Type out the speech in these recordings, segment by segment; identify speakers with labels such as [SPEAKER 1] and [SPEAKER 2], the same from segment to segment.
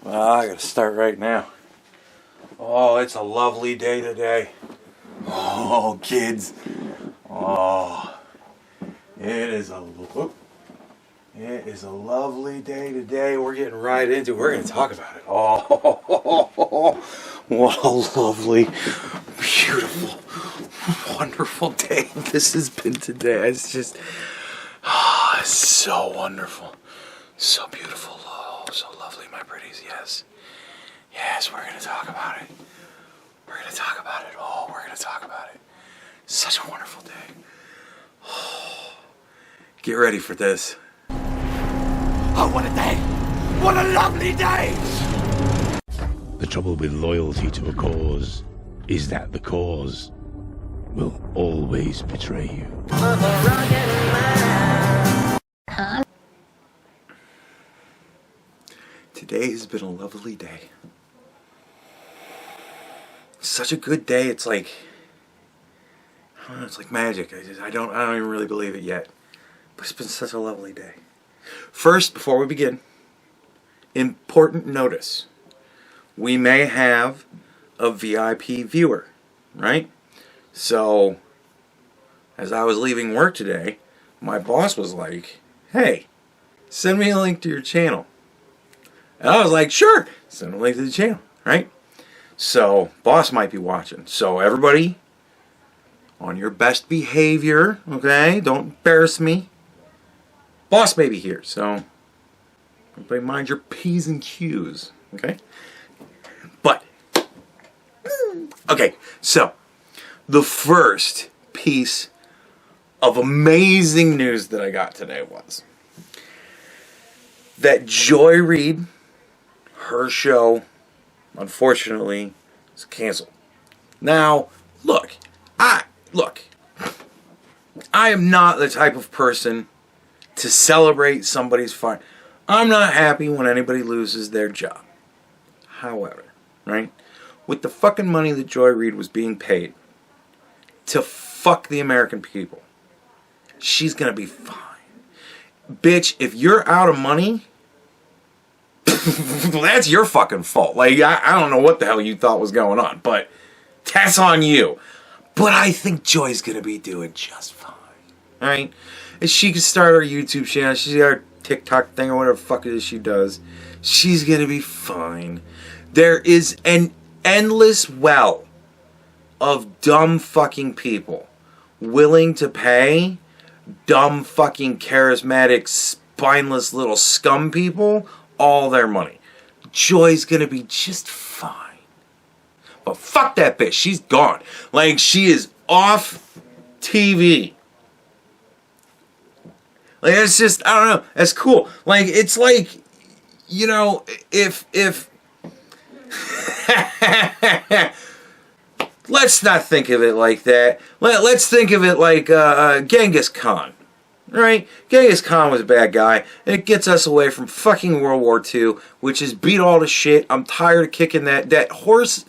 [SPEAKER 1] I gotta start right now. Oh, it's a lovely day today. Oh, kids. Oh, it is a lovely day today. We're getting right into it. We're gonna talk about it. Oh, what a lovely, beautiful, wonderful day this has been today. It's just, it's so wonderful, so beautiful. So lovely, my pretties, yes. Yes, we're going to talk about it. We're going to talk about it. Oh, we're going to talk about it. Such a wonderful day. Oh, get ready for this.
[SPEAKER 2] Oh, what a day! What a lovely day!
[SPEAKER 3] The trouble with loyalty to a cause is that the cause will always betray you.
[SPEAKER 1] Today has been a lovely day. Such a good day. It's like, I don't know, it's like magic. I don't even really believe it yet. But it's been such a lovely day. First, before we begin, important notice. We may have a VIP viewer, right? So, as I was leaving work today, my boss was like, hey, send me a link to your channel. And I was like, sure, send a link to the channel, right? So, boss might be watching. So, everybody, on your best behavior, okay? Don't embarrass me. Boss may be here, so everybody mind your P's and Q's, okay? But, okay, so, the first piece of amazing news that I got today was that Joy Reid, her show, unfortunately, is canceled. Now, look, I am not the type of person to celebrate somebody's fire. I'm not happy when anybody loses their job. However, right, with the fucking money that Joy Reid was being paid to fuck the American people, she's gonna be fine. Bitch, if you're out of money, that's your fucking fault. Like, I don't know what the hell you thought was going on, but that's on you. But I think Joy's gonna be doing just fine. Alright? And she can start her YouTube channel, she's got her TikTok thing or whatever the fuck it is she does. She's gonna be fine. There is an endless well of dumb fucking people willing to pay dumb fucking charismatic spineless little scum people all their money. Joy's gonna be just fine. But fuck that bitch. She's gone. Like, she is off TV. Like, it's just, I don't know. That's cool. Like, it's like, you know, if let's not think of it like that. Let's think of it like Genghis Khan. Right? Genghis Khan was a bad guy, and it gets us away from fucking World War II, which is beat all to shit. I'm tired of kicking that horse.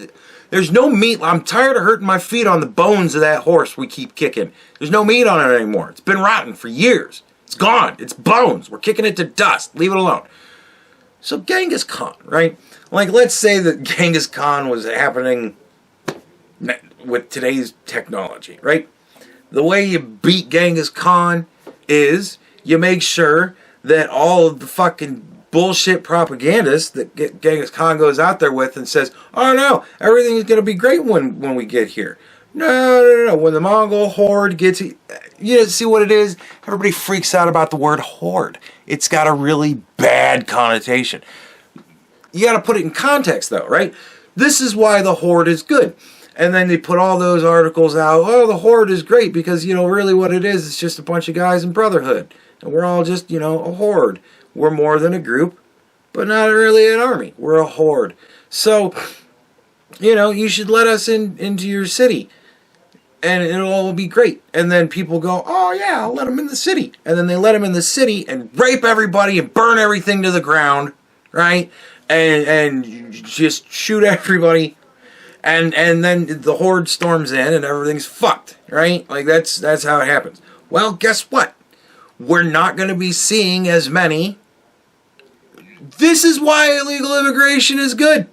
[SPEAKER 1] There's no meat. I'm tired of hurting my feet on the bones of that horse we keep kicking. There's no meat on it anymore. It's been rotten for years. It's gone. It's bones. We're kicking it to dust. Leave it alone. So Genghis Khan, right? Like, let's say that Genghis Khan was happening with today's technology, right? The way you beat Genghis Khan is you make sure that all of the fucking bullshit propagandists that Genghis Khan goes out there with and says, oh no, everything is going to be great when we get here. No. When the Mongol horde gets... You see what it is? Everybody freaks out about the word horde. It's got a really bad connotation. You got to put it in context though, right? This is why the horde is good. And then they put all those articles out. Oh, the horde is great because, you know, really what it is, it's just a bunch of guys in brotherhood. And we're all just, you know, a horde. We're more than a group, but not really an army. We're a horde. So, you know, you should let us into your city. And it'll all be great. And then people go, oh yeah, I'll let them in the city. And then they let them in the city and rape everybody and burn everything to the ground, right? And just shoot everybody. And then the horde storms in and everything's fucked, right? Like, that's how it happens. Well, guess what? We're not going to be seeing as many This is why illegal immigration is good.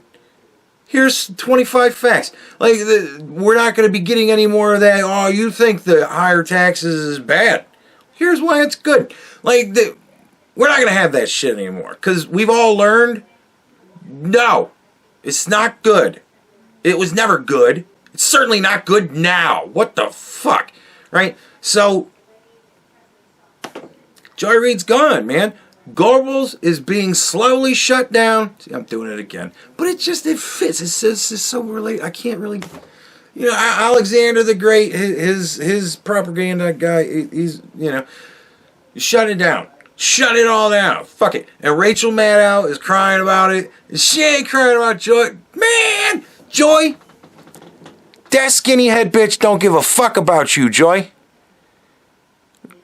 [SPEAKER 1] Here's 25 facts. Like, we're not going to be getting any more of that, oh, you think the higher taxes is bad. Here's why it's good. Like, we're not going to have that shit anymore. Because we've all learned, no, it's not good. It was never good. It's certainly not good now. What the fuck? Right? So, Joy Reid's gone, man. Goebbels is being slowly shut down. See, I'm doing it again. But it fits. It's just so related. I can't really... You know, Alexander the Great, his propaganda guy, he's, you know... Shut it down. Shut it all down. Fuck it. And Rachel Maddow is crying about it. She ain't crying about Joy. Man! Joy! That skinny head bitch don't give a fuck about you, Joy.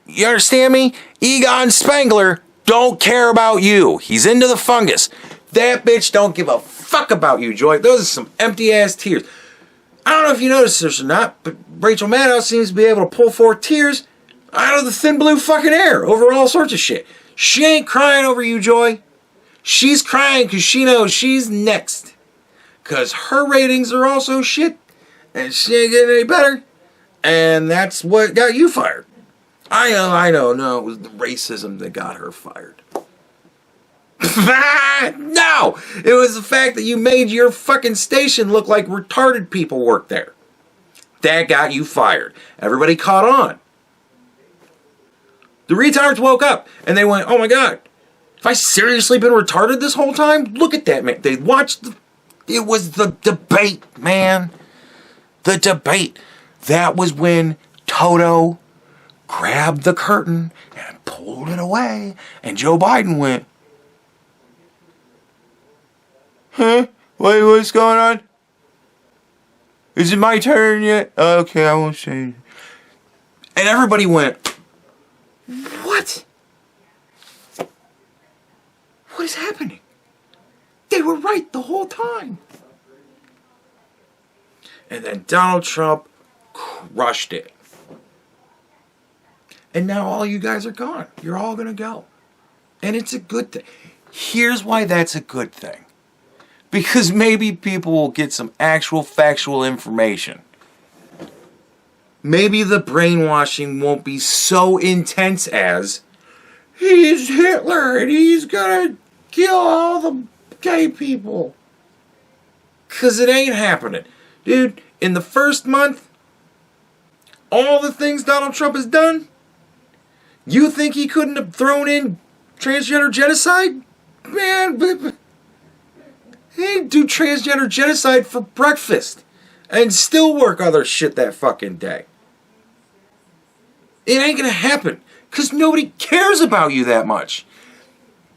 [SPEAKER 1] You understand me? Egon Spengler don't care about you. He's into the fungus. That bitch don't give a fuck about you, Joy. Those are some empty-ass tears. I don't know if you noticed this or not, but Rachel Maddow seems to be able to pull forth tears out of the thin blue fucking air over all sorts of shit. She ain't crying over you, Joy. She's crying because she knows she's next. Because her ratings are also shit, and she ain't getting any better. And that's what got you fired. I know, no, it was the racism that got her fired. No! It was the fact that you made your fucking station look like retarded people work there. That got you fired. Everybody caught on. The retards woke up, and they went, oh my god, have I seriously been retarded this whole time? Look at that, man. They watched it was the debate, man. The debate. That was when Toto grabbed the curtain and pulled it away, and Joe Biden went, huh? What's going on? Is it my turn yet? Okay, I won't say anything. And everybody went, what? What is happening? They were right the whole time. And then Donald Trump crushed it. And now all you guys are gone. You're all going to go. And it's a good thing. Here's why that's a good thing. Because maybe people will get some actual factual information. Maybe the brainwashing won't be so intense as, he's Hitler and he's going to kill all the gay people. Because it ain't happening. Dude, in the first month, all the things Donald Trump has done, you think he couldn't have thrown in transgender genocide? Man, he'd do transgender genocide for breakfast and still work other shit that fucking day. It ain't gonna happen because nobody cares about you that much.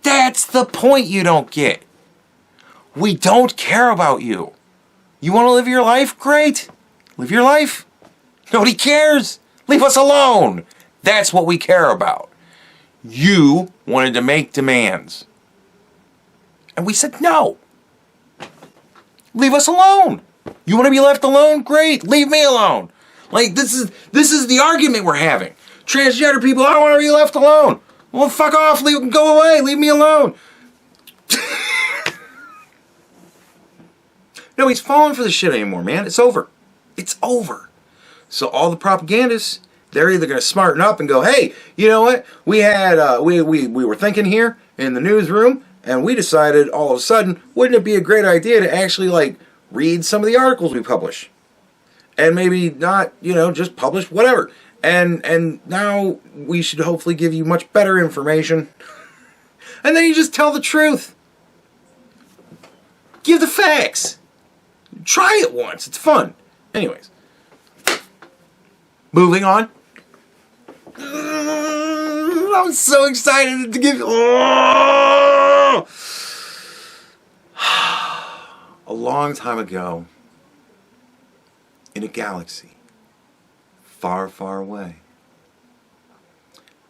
[SPEAKER 1] That's the point you don't get. We don't care about you. You want to live your life? Great. Live your life. Nobody cares. Leave us alone. That's what we care about. You wanted to make demands. And we said no. Leave us alone. You want to be left alone? Great. Leave me alone. Like, this is the argument we're having. Transgender people, I want to be left alone. Well, fuck off. Go away. Leave me alone. No, he's falling for the shit anymore, man. It's over. It's over. So all the propagandists, they're either going to smarten up and go, hey, you know what? We had we were thinking here in the newsroom, and we decided all of a sudden, wouldn't it be a great idea to actually like read some of the articles we publish, and maybe not, you know, just publish whatever. And now we should hopefully give you much better information. And then you just tell the truth. Give the facts. Try it once. It's fun. Anyways. Moving on. I'm so excited to give... Oh! A long time ago, in a galaxy far, far away,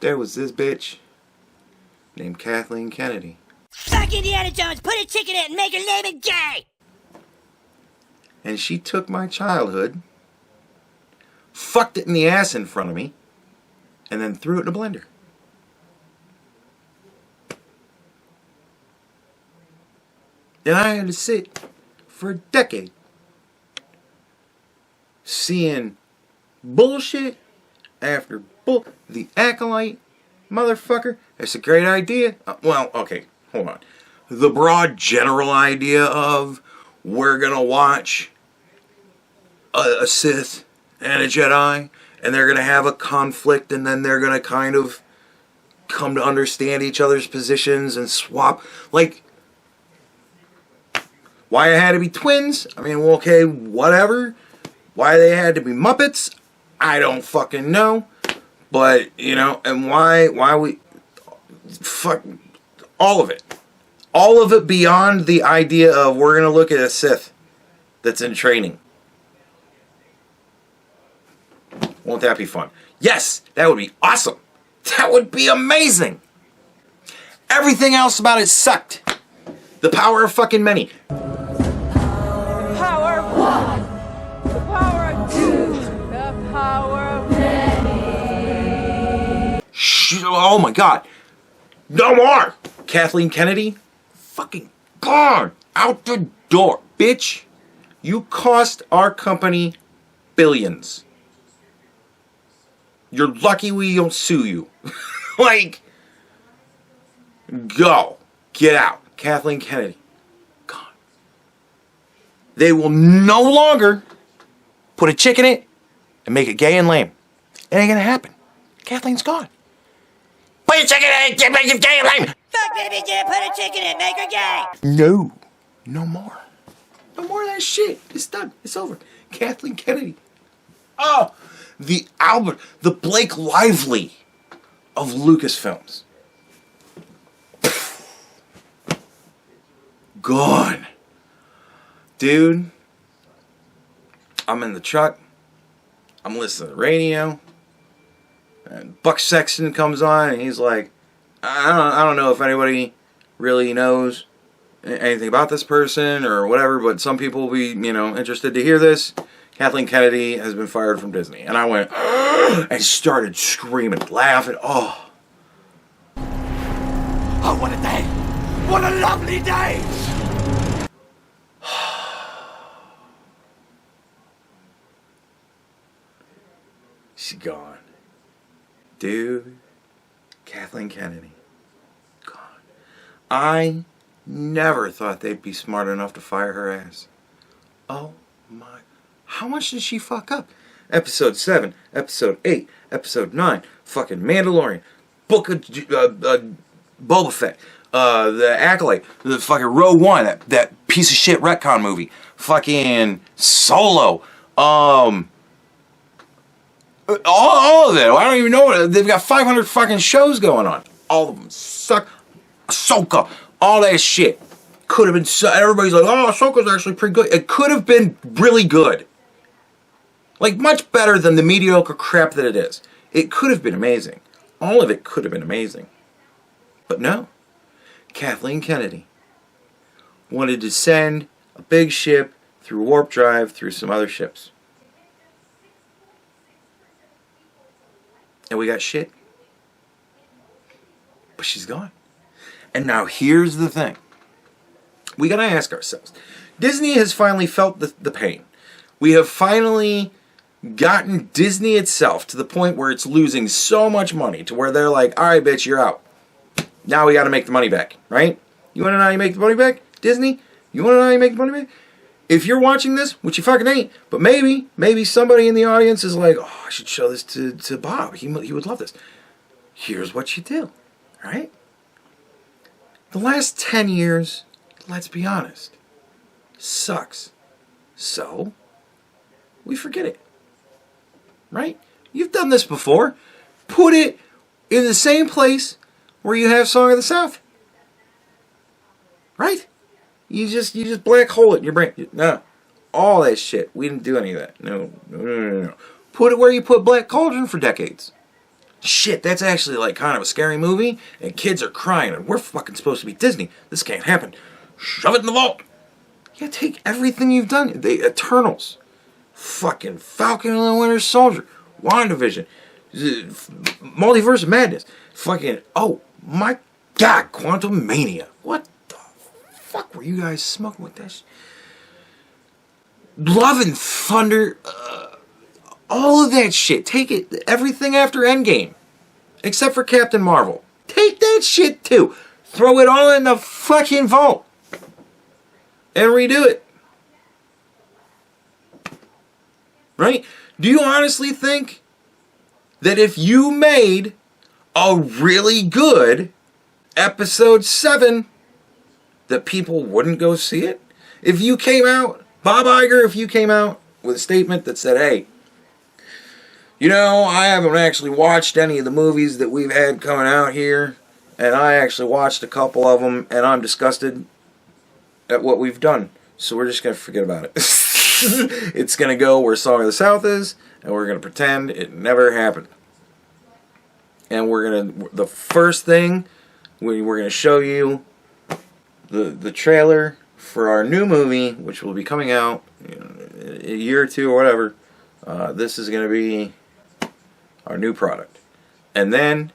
[SPEAKER 1] there was this bitch named Kathleen Kennedy.
[SPEAKER 4] Fuck Indiana Jones, put a chick in it and make her name it gay!
[SPEAKER 1] And she took my childhood, fucked it in the ass in front of me, and then threw it in a blender. And I had to sit for a decade seeing bullshit after bull. The Acolyte, motherfucker. It's a great idea. Well, okay, hold on. The broad general idea of we're gonna watch a Sith and a Jedi, and they're gonna have a conflict, and then they're gonna kind of come to understand each other's positions and swap. Like, why it had to be twins? I mean, well, okay, whatever. Why they had to be Muppets? I don't fucking know. But, you know, and why we... Fuck... All of it. All of it beyond the idea of we're going to look at a Sith that's in training. Won't that be fun? Yes! That would be awesome! That would be amazing! Everything else about it sucked. The power of fucking many.
[SPEAKER 5] Power of one. The power of two. The power of many.
[SPEAKER 1] Oh my god. No more! Kathleen Kennedy? Fucking gone! Out the door. Bitch, you cost our company billions. You're lucky we don't sue you. Like, go. Get out. Kathleen Kennedy. Gone. They will no longer put a chick in it and make it gay and lame. It ain't gonna happen. Kathleen's gone. Put a chick in it and make it gay and lame.
[SPEAKER 4] Fuck baby J, put a chick in it, make her gay.
[SPEAKER 1] No. No more. No more of that shit. It's done. It's over. Kathleen Kennedy. Oh, the Blake Lively of Lucasfilms. Gone. Dude, I'm in the truck. I'm listening to the radio. And Buck Sexton comes on and he's like, I don't know if anybody really knows anything about this person or whatever, but some people will be, you know, interested to hear this. Kathleen Kennedy has been fired from Disney. And I went, and started screaming, laughing. Oh.
[SPEAKER 2] Oh, what a day! What a lovely day!
[SPEAKER 1] She's gone. Dude, Kathleen Kennedy. Gone. I never thought they'd be smart enough to fire her ass. Oh my. How much did she fuck up? Episode 7, Episode 8, Episode 9, fucking Mandalorian, Book of Boba Fett, the Acolyte, the fucking Rogue One, that piece of shit retcon movie, fucking Solo, all of it. I don't even know. They've got 500 fucking shows going on. All of them suck. Ahsoka, all that shit. Could have been, everybody's like, oh, Ahsoka's actually pretty good. It could have been really good. Like, much better than the mediocre crap that it is. It could have been amazing. All of it could have been amazing. But no. Kathleen Kennedy wanted to send a big ship through warp drive through some other ships. And we got shit. But she's gone. And now here's the thing. We gotta ask ourselves. Disney has finally felt the pain. We have finally gotten Disney itself to the point where it's losing so much money to where they're like, alright bitch, you're out. Now we gotta make the money back, right? You wanna know how you make the money back? Disney? You wanna know how you make the money back? If you're watching this, which you fucking ain't, but maybe somebody in the audience is like, oh, I should show this to Bob. He would love this. Here's what you do, right? The last 10 years, let's be honest, sucks. So, we forget it. Right? You've done this before. Put it in the same place where you have Song of the South. Right? You just black hole it in your brain. No. All that shit. We didn't do any of that. No. Put it where you put Black Cauldron for decades. Shit, that's actually like kind of a scary movie, and kids are crying, and we're fucking supposed to be Disney. This can't happen. Shove it in the vault. Yeah, take everything you've done. The Eternals. Fucking Falcon and the Winter Soldier. WandaVision. Multiverse of Madness. Fucking, oh my god, Quantum Mania. What the fuck were you guys smoking with this? Love and Thunder, all of that shit. Take it, everything after Endgame, except for Captain Marvel. Take that shit too. Throw it all in the fucking vault and redo it. Right? Do you honestly think that if you made a really good episode 7 that people wouldn't go see it? If you came out, Bob Iger, if you came out with a statement that said, hey, you know, I haven't actually watched any of the movies that we've had coming out here, and I actually watched a couple of them, and I'm disgusted at what we've done, so we're just going to forget about it. It's going to go where Song of the South is, and we're going to pretend it never happened. And the first thing, we're going to show you the trailer for our new movie, which will be coming out in a year or two or whatever. This is going to be our new product. And then,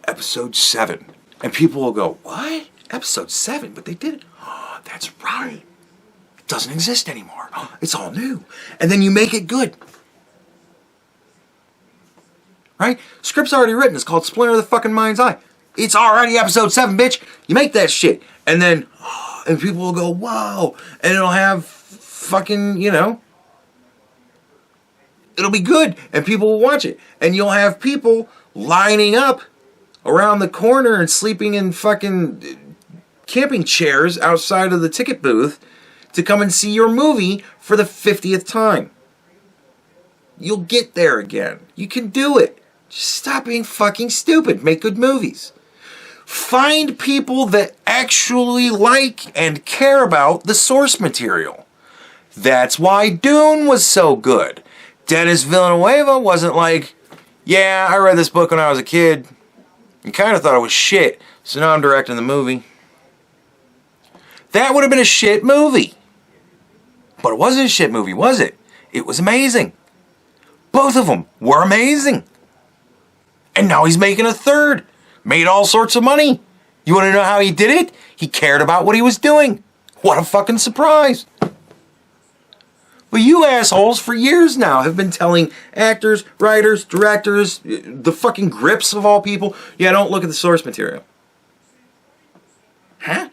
[SPEAKER 1] episode 7. And people will go, what? Episode 7? But they did it. Oh, that's right. It doesn't exist anymore. It's all new. And then you make it good. Right? Script's already written. It's called Splinter of the fucking Mind's Eye. It's already episode 7, bitch. You make that shit. And then, and people will go, whoa. And it'll have fucking, you know, it'll be good. And people will watch it. And you'll have people lining up around the corner and sleeping in fucking camping chairs outside of the ticket booth to come and see your movie for the 50th time. You'll get there again. You can do it. Just stop being fucking stupid. Make good movies. Find people that actually like and care about the source material. That's why Dune was so good. Denis Villeneuve wasn't like, yeah, I read this book when I was a kid and kind of thought it was shit, so now I'm directing the movie. That would have been a shit movie. But it wasn't a shit movie, was it? It was amazing. Both of them were amazing. And now he's making a third. Made all sorts of money. You want to know how he did it? He cared about what he was doing. What a fucking surprise. But you assholes for years now have been telling actors, writers, directors, the fucking grips of all people, yeah, don't look at the source material. Huh?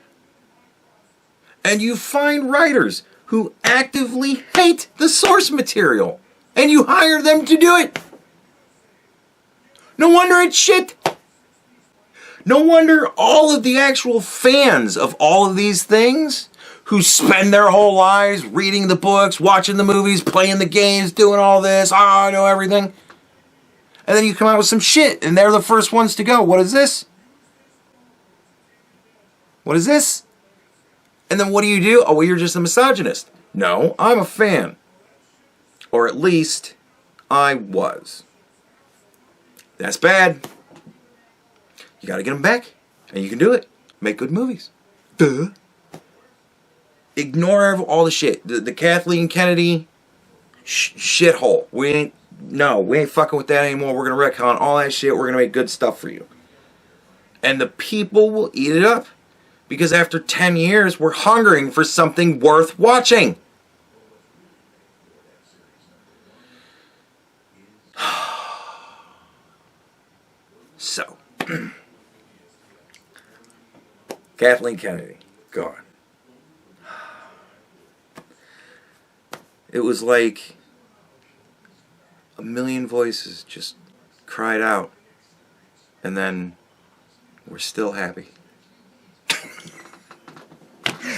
[SPEAKER 1] And you find writers who actively hate the source material. And you hire them to do it. No wonder it's shit. No wonder all of the actual fans of all of these things who spend their whole lives reading the books, watching the movies, playing the games, doing all this, I know everything. And then you come out with some shit and they're the first ones to go, what is this? What is this? And then what do? Oh, well, you're just a misogynist. No, I'm a fan. Or at least, I was. That's bad. You gotta get them back. And you can do it. Make good movies. Duh. Ignore all the shit. The Kathleen Kennedy shithole. We ain't fucking with that anymore. We're gonna retcon all that shit. We're gonna make good stuff for you. And the people will eat it up. Because after 10 years, we're hungering for something worth watching. So, Kathleen Kennedy, gone. It was like a million voices just cried out, and then we're still happy.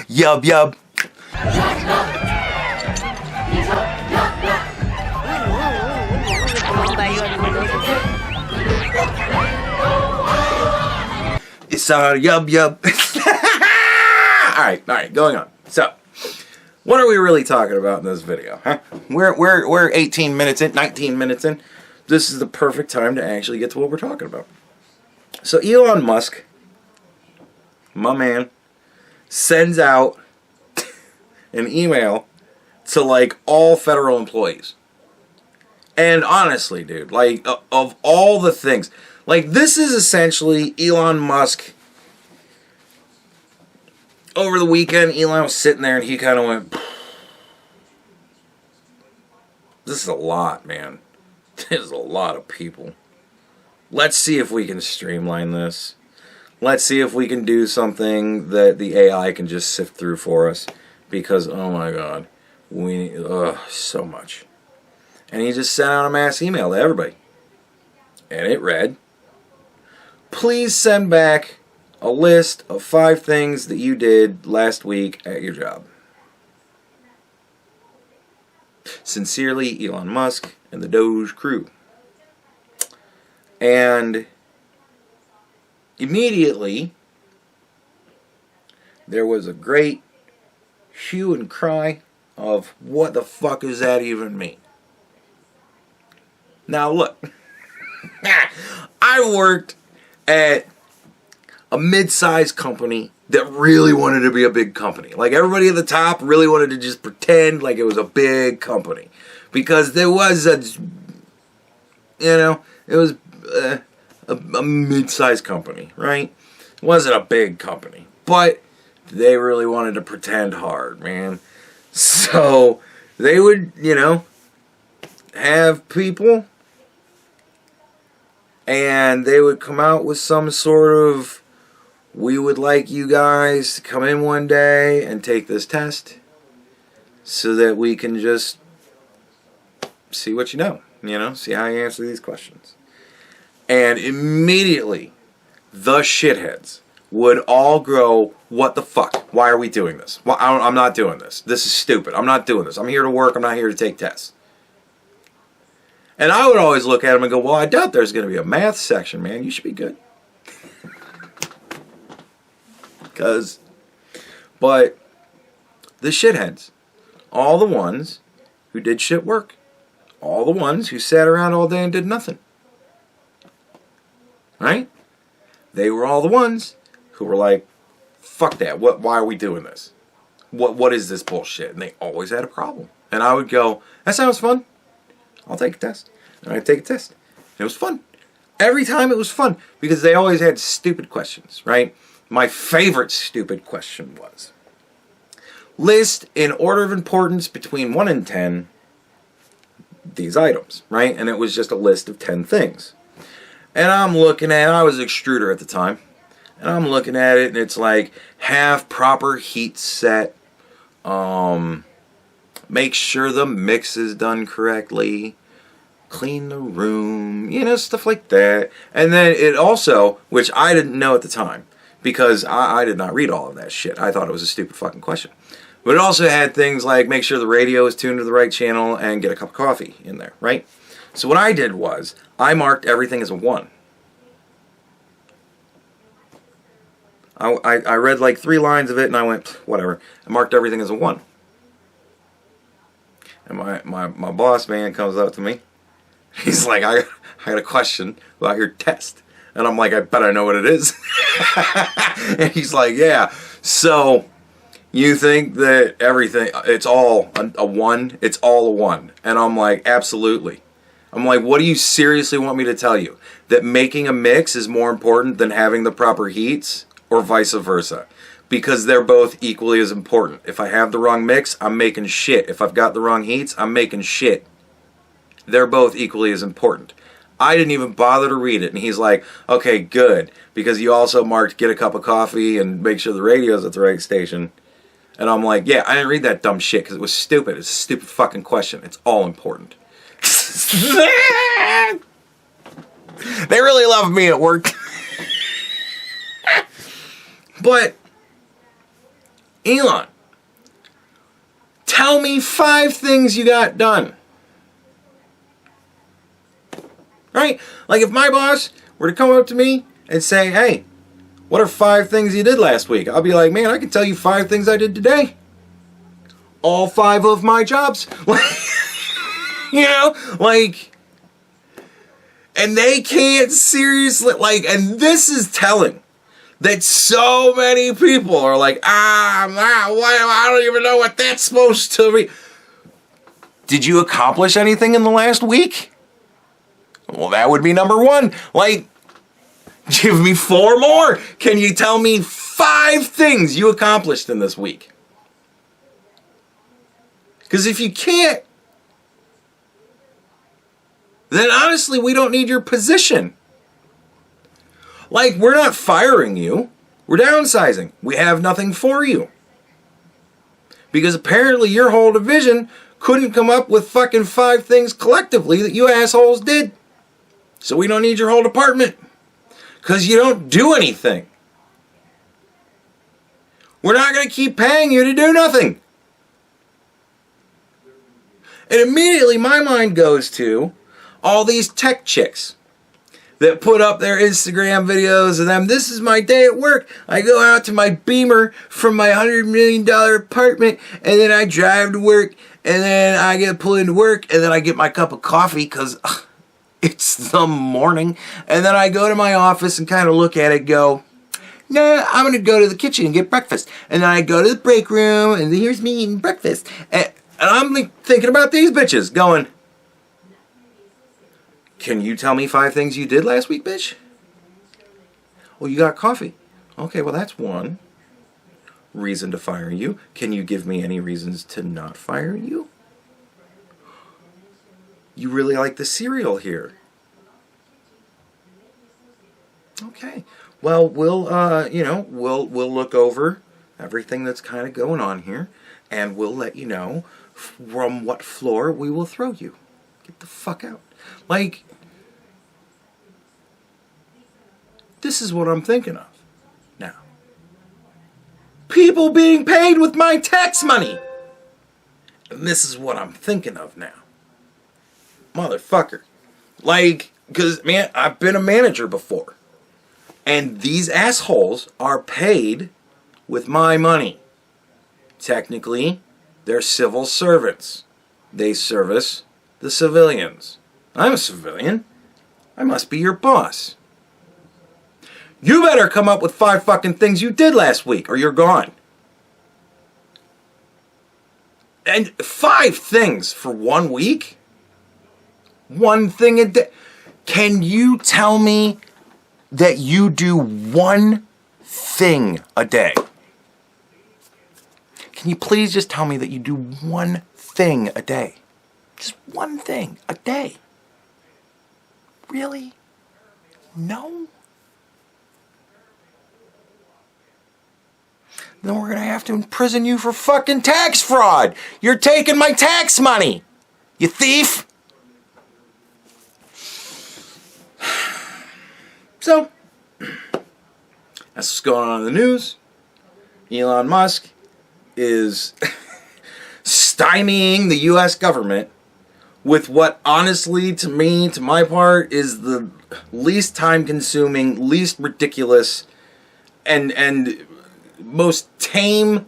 [SPEAKER 1] Yub yub. It's a yub yub. Alright, going on. So, what are we really talking about in this video? Huh? We're 18 minutes in, 19 minutes in. This is the perfect time to actually get to what we're talking about. So Elon Musk, my man, sends out an email to like all federal employees. And honestly, dude, like of all the things, Like, this is essentially Elon Musk. Over the weekend, Elon was sitting there and he kind of went, this is a lot, man. This is a lot of people. Let's see if we can streamline this. Let's see if we can do something that the AI can just sift through for us. Because, oh my God, we so much. And he just sent out a mass email to everybody. And it read, please send back a list of 5 things that you did last week at your job. Sincerely, Elon Musk and the Doge crew. And immediately, there was a great hue and cry of, what the fuck does that even mean? Now look, I worked at a mid-sized company that really wanted to be a big company. Like, everybody at the top really wanted to just pretend like it was a big company. Because there was it was a mid-sized company, right? It wasn't a big company. But they really wanted to pretend hard, man. So, they would, have people, and they would come out with some sort of, we would like you guys to come in one day and take this test so that we can just see what you know, see how you answer these questions. And immediately, the shitheads would all grow, what the fuck? Why are we doing this? Well, I'm not doing this. This is stupid. I'm not doing this. I'm here to work. I'm not here to take tests. And I would always look at them and go, well, I doubt there's going to be a math section, man. You should be good. But the shitheads, all the ones who did shit work, all the ones who sat around all day and did nothing, right? They were all the ones who were like, fuck that, why are we doing this? What is this bullshit? And they always had a problem. And I would go, that sounds fun. I'll take a test. And I'd take a test. It was fun. Every time it was fun, because they always had stupid questions, right? My favorite stupid question was, list in order of importance between 1 and 10 these items, right? And it was just a list of 10 things. And I'm looking at, I was an extruder at the time, and I'm looking at it, and it's like, have proper heat set, make sure the mix is done correctly, clean the room, stuff like that. And then it also, which I didn't know at the time, because I did not read all of that shit. I thought it was a stupid fucking question. But it also had things like make sure the radio is tuned to the right channel and get a cup of coffee in there, right? So what I did was, I marked everything as a 1. I read like 3 lines of it and I went, whatever. I marked everything as a 1. And my boss man comes up to me. He's like, I got a question about your test. And I'm like, I bet I know what it is. And he's like, yeah. So, you think that everything, it's all a 1? It's all a 1. And I'm like, absolutely. I'm like, what do you seriously want me to tell you? That making a mix is more important than having the proper heats? Or vice versa? Because they're both equally as important. If I have the wrong mix, I'm making shit. If I've got the wrong heats, I'm making shit. They're both equally as important. I didn't even bother to read it. And he's like, okay, good. Because you also marked get a cup of coffee and make sure the radio's at the right station. And I'm like, yeah, I didn't read that dumb shit because it was stupid. It's a stupid fucking question. It's all important. They really love me at work. But, Elon, tell me 5 things you got done. Right? Like if my boss were to come up to me and say, hey, what are 5 things you did last week? I'll be like, man, I can tell you 5 things I did today. All 5 of my jobs. And they can't seriously, and this is telling. That so many people are like, I don't even know what that's supposed to be. Did you accomplish anything in the last week? Well, that would be number 1. Give me 4 more. Can you tell me 5 things you accomplished in this week? Because if you can't, then honestly, we don't need your position. Like, we're not firing you. We're downsizing. We have nothing for you. Because apparently your whole division couldn't come up with fucking 5 things collectively that you assholes did. So we don't need your whole department. Because you don't do anything. We're not going to keep paying you to do nothing. And immediately my mind goes to all these tech chicks that put up their Instagram videos of them. This is my day at work. I go out to my Beamer from my $100 million apartment, and then I drive to work, and then I get pulled into work, and then I get my cup of coffee because it's the morning, and then I go to my office and kind of look at it, go, nah, I'm going to go to the kitchen and get breakfast. And then I go to the break room, and here's me eating breakfast. And I'm thinking about these bitches going, can you tell me 5 things you did last week, bitch? Well, you got coffee. Okay, well, that's one reason to fire you. Can you give me any reasons to not fire you? You really like the cereal here. Okay. Well, we'll look over everything that's kind of going on here, and we'll let you know from what floor we will throw you. Get the fuck out. Like, this is what I'm thinking of now. People being paid with my tax money. And this is what I'm thinking of now. Motherfucker. Like, because, man, I've been a manager before. And these assholes are paid with my money. Technically, they're civil servants. They service the civilians. I'm a civilian. I must be your boss. You better come up with 5 fucking things you did last week, or you're gone. And 5 things for 1 week? 1 thing a day? Can you tell me that you do 1 thing a day? Can you please just tell me that you do 1 thing a day? Just 1 thing a day. Really? No? Then we're gonna have to imprison you for fucking tax fraud. You're taking my tax money, you thief. So, that's what's going on in the news. Elon Musk is stymieing the U.S. government with what, honestly, to me, to my part, is the least time-consuming, least ridiculous, and most tame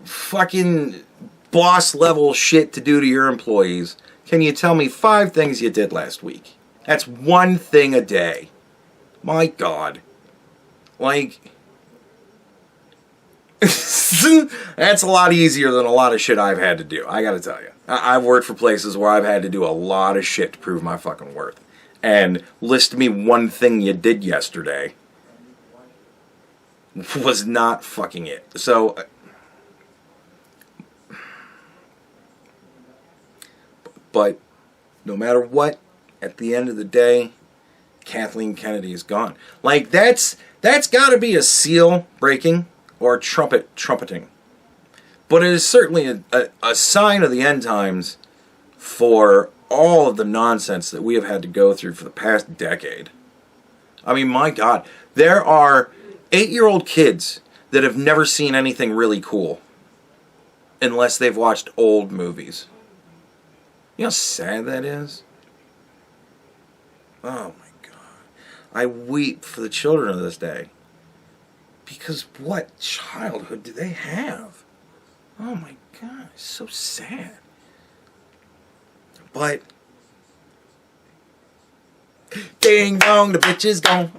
[SPEAKER 1] fucking boss-level shit to do to your employees. Can you tell me 5 things you did last week? That's 1 thing a day. My God. Like, that's a lot easier than a lot of shit I've had to do. I gotta tell you. I've worked for places where I've had to do a lot of shit to prove my fucking worth. And list me 1 thing you did yesterday was not fucking it. So, but no matter what, at the end of the day, Kathleen Kennedy is gone. Like, that's got to be a seal breaking or trumpeting. But it is certainly a sign of the end times for all of the nonsense that we have had to go through for the past decade. I mean, my God, there are 8-year-old kids that have never seen anything really cool unless they've watched old movies. You know how sad that is? Oh my God. I weep for the children of this day. Because what childhood do they have? Oh my God, it's so sad. But ding dong, the bitch is gone.